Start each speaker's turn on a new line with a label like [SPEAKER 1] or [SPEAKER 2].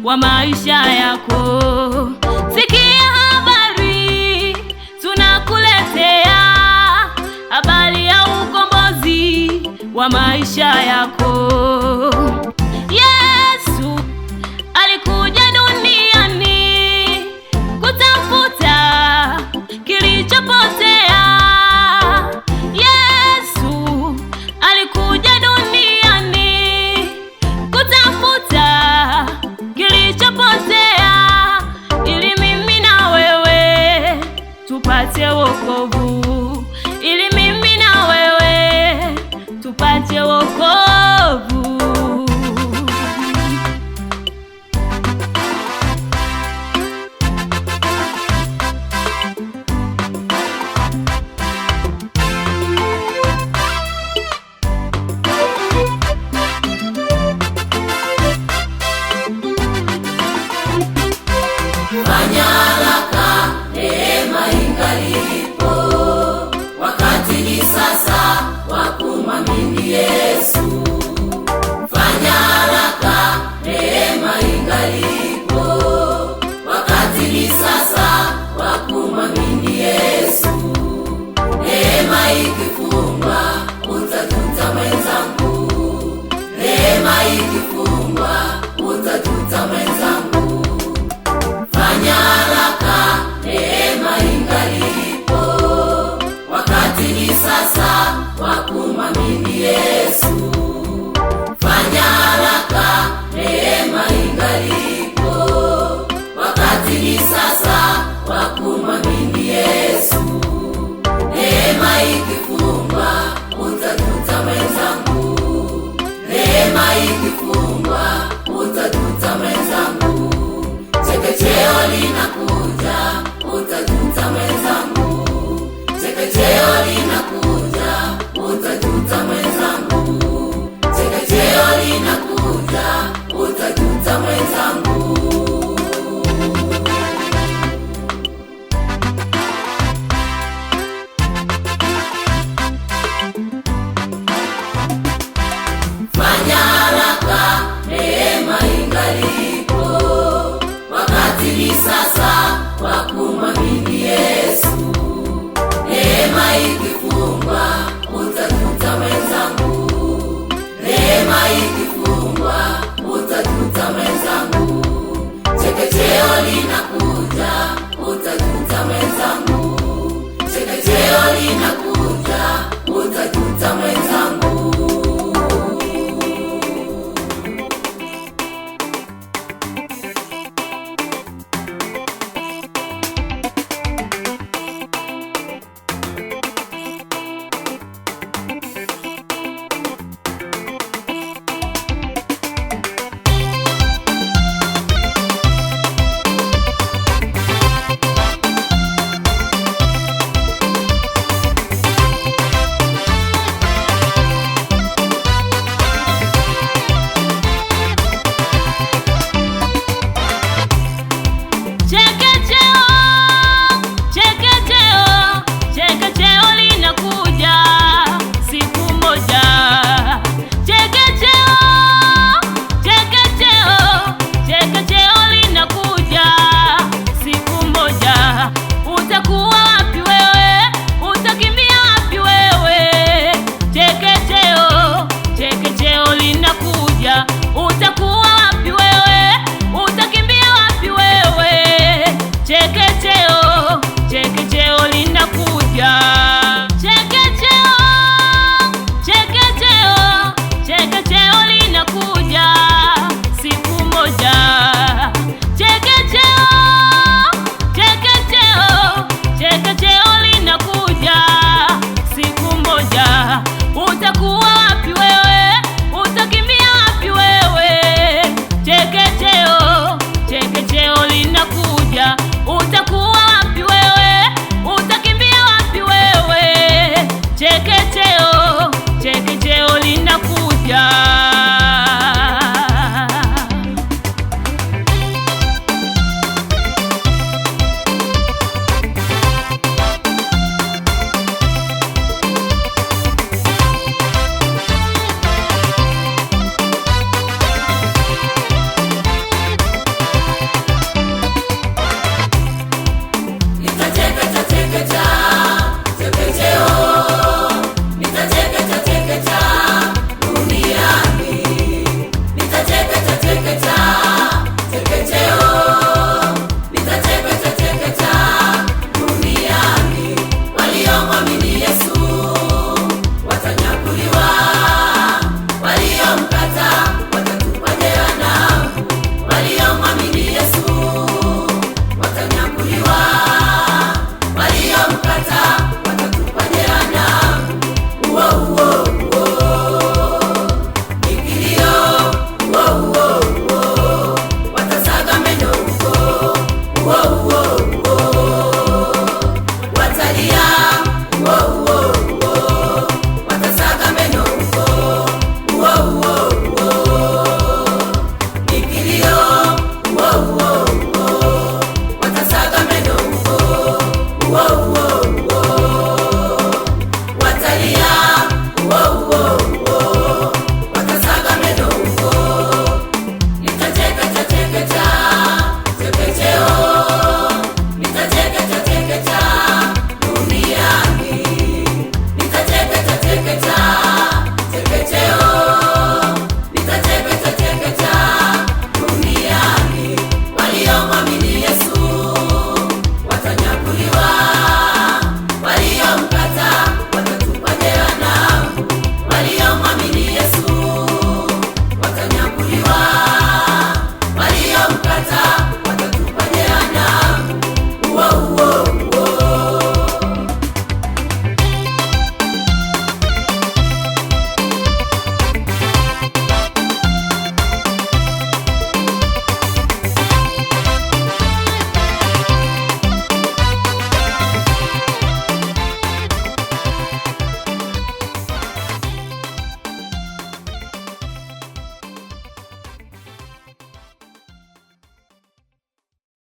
[SPEAKER 1] wa maisha yako. Sikia habari tunakuletea, habari ya ukombozi wa maisha yako. Yesu alikuja duniani kutafuta kilichopotea. Yesu alikuja duniani kutafuta kilichopotea, ili mimi na wewe tupate wokovu, ili mimi na wewe tupate wokovu.
[SPEAKER 2] Fanya haraka, neema ingalipo, wakati ni sasa wa kumwamini Yesu. Fanya haraka, neema ingalipo, wakati ni sasa wa kumwamini Yesu. Neema ikifungwa utajuta mwenzangu, neema ikifungwa utajuta mwenzangu. Fanya haraka, neema ingalipo, wakati ni sasa wa kumwamini Yesu. Fanya haraka, neema ingalipo, wakati ni sasa wa kumwamini Yesu. Neema ikifungwa utajuta mwenzangu, neema ikifungwa utajuta mwenzangu. Chekecheo linakuja, utajuta mwenzangu. Chekecheo linakuja, utajuta mwenzangu. Chekecheo linakuja, utajuta mwenzangu. Fanya haraka, neema ingalipo, wakati ni sasa wa kumwamini Yesu. Neema ikifungwa